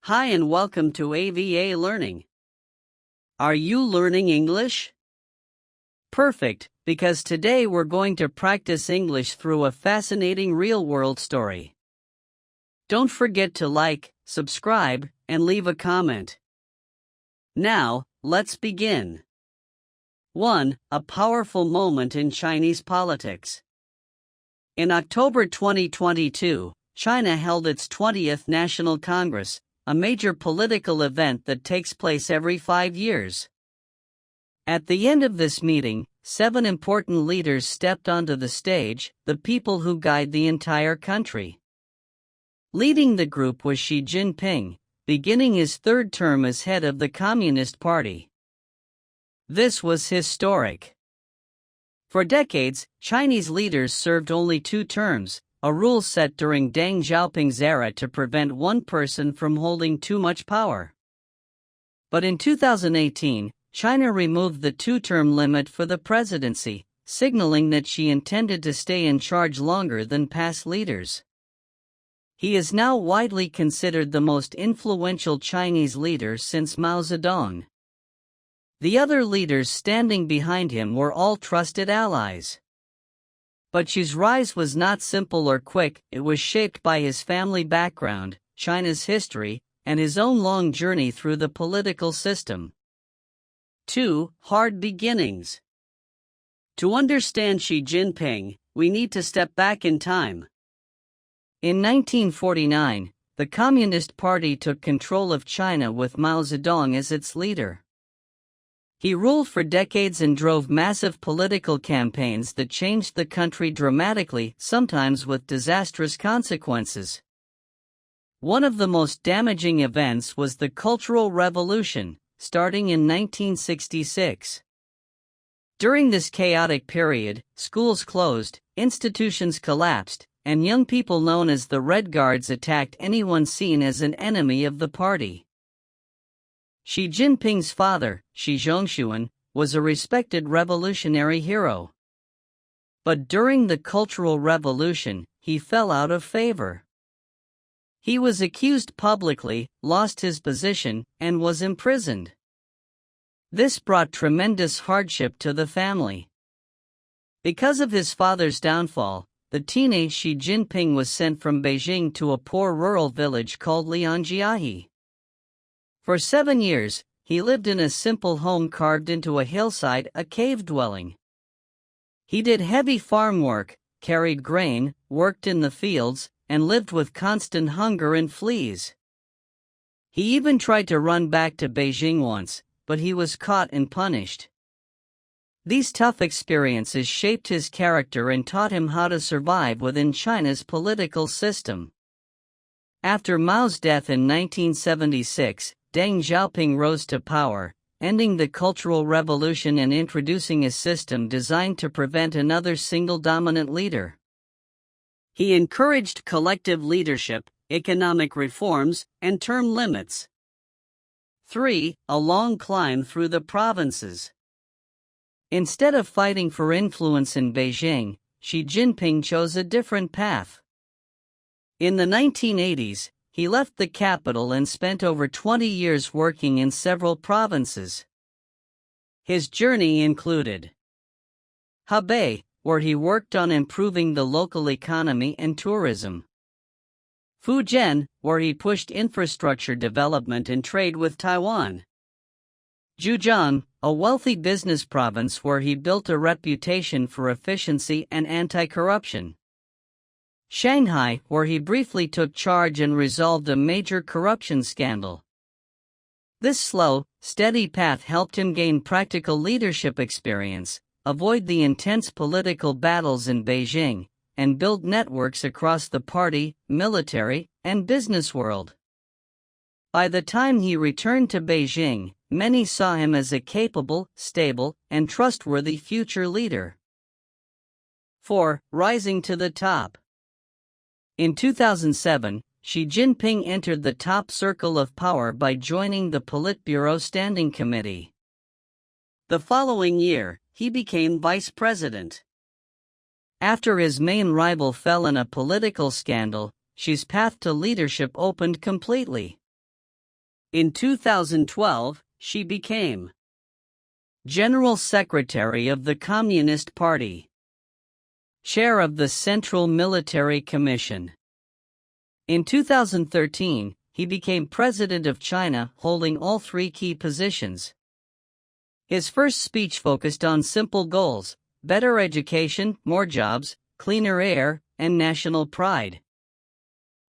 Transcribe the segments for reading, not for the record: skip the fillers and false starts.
Hi and welcome to AVA Learning. Are you learning English? Perfect, because today we're going to practice English through a fascinating real-world story. Don't forget to like, subscribe, and leave a comment. Now, let's begin. 1. A powerful moment in Chinese politics. In October 2022, China held its 20th National Congress, a major political event that takes place every 5 years. At the end of this meeting, 7 important leaders stepped onto the stage, the people who guide the entire country. Leading the group was Xi Jinping, beginning his third term as head of the Communist Party. This was historic. For decades, Chinese leaders served only 2 terms, a rule set during Deng Xiaoping's era to prevent one person from holding too much power. But in 2018, China removed the 2-term limit for the presidency, signaling that she intended to stay in charge longer than past leaders. He is now widely considered the most influential Chinese leader since Mao Zedong. The other leaders standing behind him were all trusted allies. But Xi's rise was not simple or quick. It was shaped by his family background, China's history, and his own long journey through the political system. 2. Hard beginnings. To understand Xi Jinping, we need to step back in time. In 1949, the Communist Party took control of China with Mao Zedong as its leader. He ruled for decades and drove massive political campaigns that changed the country dramatically, sometimes with disastrous consequences. One of the most damaging events was the Cultural Revolution, starting in 1966. During this chaotic period, schools closed, institutions collapsed, and young people known as the Red Guards attacked anyone seen as an enemy of the party. Xi Jinping's father, Xi Zhongshuan, was a respected revolutionary hero. But during the Cultural Revolution, he fell out of favor. He was accused publicly, lost his position, and was imprisoned. This brought tremendous hardship to the family. Because of his father's downfall, the teenage Xi Jinping was sent from Beijing to a poor rural village called Lianjiahe. For 7 years, he lived in a simple home carved into a hillside, a cave dwelling. He did heavy farm work, carried grain, worked in the fields, and lived with constant hunger and fleas. He even tried to run back to Beijing once, but he was caught and punished. These tough experiences shaped his character and taught him how to survive within China's political system. After Mao's death in 1976, Deng Xiaoping rose to power, ending the Cultural Revolution and introducing a system designed to prevent another single dominant leader. He encouraged collective leadership, economic reforms, and term limits. 3. A long climb through the provinces. Instead of fighting for influence in Beijing, Xi Jinping chose a different path. In the 1980s, he left the capital and spent over 20 years working in several provinces. His journey included Hebei, where he worked on improving the local economy and tourism; Fujian, where he pushed infrastructure development and trade with Taiwan; Zhejiang, a wealthy business province where he built a reputation for efficiency and anti-corruption; Shanghai, where he briefly took charge and resolved a major corruption scandal. This slow, steady path helped him gain practical leadership experience, avoid the intense political battles in Beijing, and build networks across the party, military, and business world. By the time he returned to Beijing, many saw him as a capable, stable, and trustworthy future leader. 4. Rising to the top. In 2007, Xi Jinping entered the top circle of power by joining the Politburo Standing Committee. The following year, he became vice president. After his main rival fell in a political scandal, Xi's path to leadership opened completely. In 2012, she became General Secretary of the Communist Party, Chair of the Central Military Commission. In 2013, he became President of China, holding all three key positions. His first speech focused on simple goals: better education, more jobs, cleaner air, and national pride.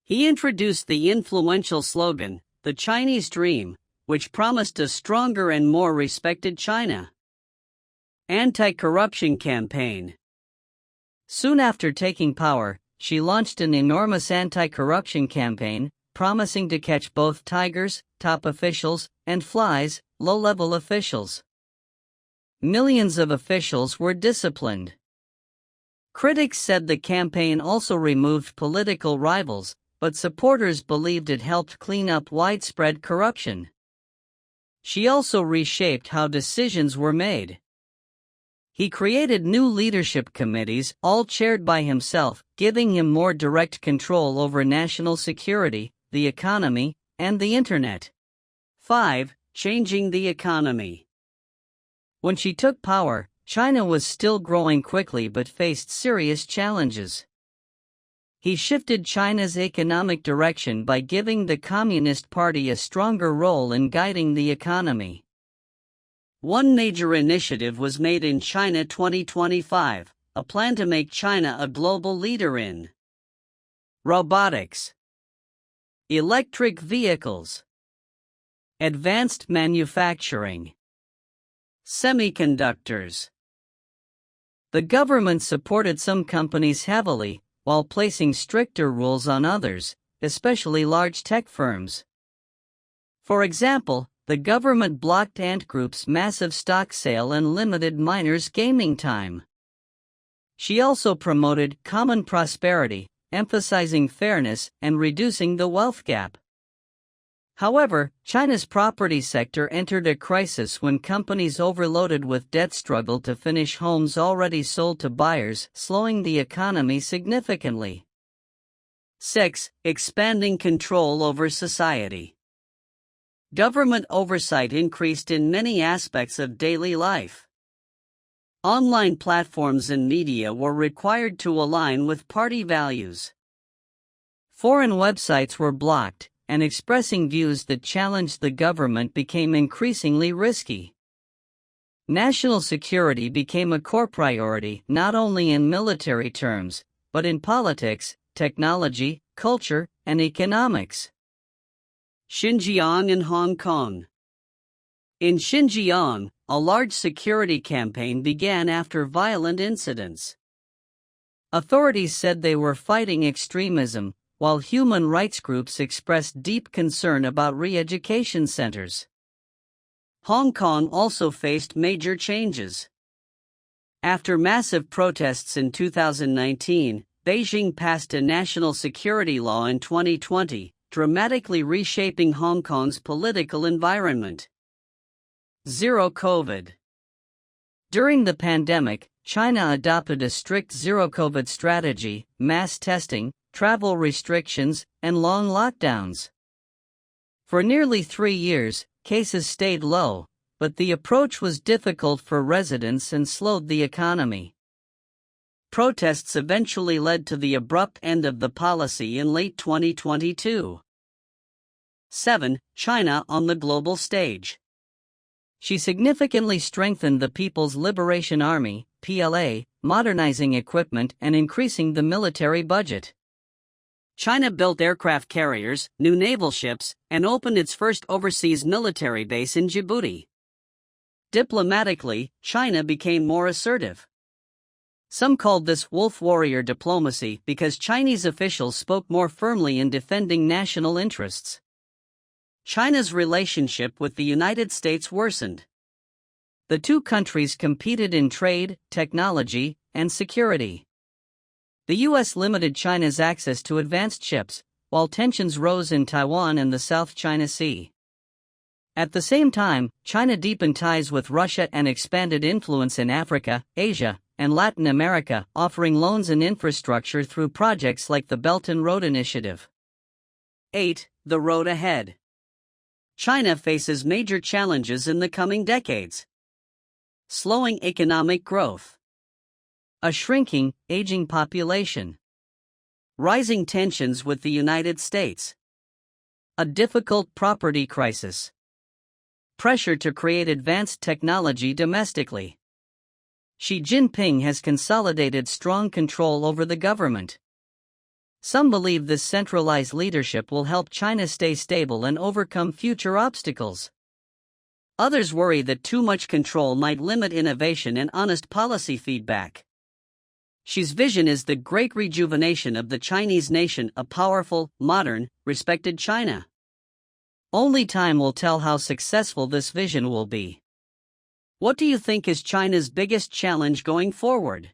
He introduced the influential slogan, "The Chinese Dream," which promised a stronger and more respected China. Anti-corruption campaign. Soon after taking power, she launched an enormous anti-corruption campaign, promising to catch both tigers, top officials, and flies, low-level officials. Millions of officials were disciplined. Critics said the campaign also removed political rivals, but supporters believed it helped clean up widespread corruption. She also reshaped how decisions were made. He created new leadership committees, all chaired by himself, giving him more direct control over national security, the economy, and the internet. 5. Changing the economy. When she took power, China was still growing quickly but faced serious challenges. He shifted China's economic direction by giving the Communist Party a stronger role in guiding the economy. One major initiative was made in China 2025, a plan to make China a global leader in robotics, electric vehicles, advanced manufacturing, semiconductors. The government supported some companies heavily, while placing stricter rules on others, especially large tech firms. For example, the government blocked Ant Group's massive stock sale and limited miners' gaming time. She also promoted common prosperity, emphasizing fairness and reducing the wealth gap. However, China's property sector entered a crisis when companies overloaded with debt struggled to finish homes already sold to buyers, slowing the economy significantly. 6. Expanding control over society. Government oversight increased in many aspects of daily life. Online platforms and media were required to align with party values. Foreign websites were blocked, and expressing views that challenged the government became increasingly risky. National security became a core priority not only in military terms, but in politics, technology, culture, and economics. Xinjiang and Hong Kong. In Xinjiang, a large security campaign began after violent incidents. Authorities said they were fighting extremism, while human rights groups expressed deep concern about re-education centers. Hong Kong also faced major changes. After massive protests in 2019, Beijing passed a national security law in 2020, dramatically reshaping Hong Kong's political environment. Zero COVID. During the pandemic, China adopted a strict zero-COVID strategy, mass testing, travel restrictions, and long lockdowns. For nearly 3 years, cases stayed low, but the approach was difficult for residents and slowed the economy. Protests eventually led to the abrupt end of the policy in late 2022. 7. China on the global stage. She significantly strengthened the People's Liberation Army, PLA, modernizing equipment and increasing the military budget. China built aircraft carriers, new naval ships, and opened its first overseas military base in Djibouti. Diplomatically, China became more assertive. Some called this wolf warrior diplomacy because Chinese officials spoke more firmly in defending national interests. China's relationship with the United States worsened. The two countries competed in trade, technology, and security. The U.S. limited China's access to advanced chips, while tensions rose in Taiwan and the South China Sea. At the same time, China deepened ties with Russia and expanded influence in Africa, Asia, and Latin America, offering loans and infrastructure through projects like the Belt and Road Initiative. 8. The road ahead. China faces major challenges in the coming decades. Slowing economic growth. A shrinking, aging population. Rising tensions with the United States. A difficult property crisis. Pressure to create advanced technology domestically. Xi Jinping has consolidated strong control over the government. Some believe this centralized leadership will help China stay stable and overcome future obstacles. Others worry that too much control might limit innovation and honest policy feedback. Xi's vision is the great rejuvenation of the Chinese nation, a powerful, modern, respected China. Only time will tell how successful this vision will be. What do you think is China's biggest challenge going forward?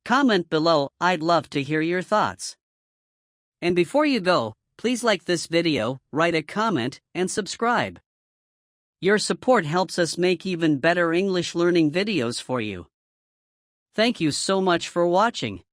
Comment below, I'd love to hear your thoughts. And before you go, please like this video, write a comment, and subscribe. Your support helps us make even better English learning videos for you. Thank you so much for watching.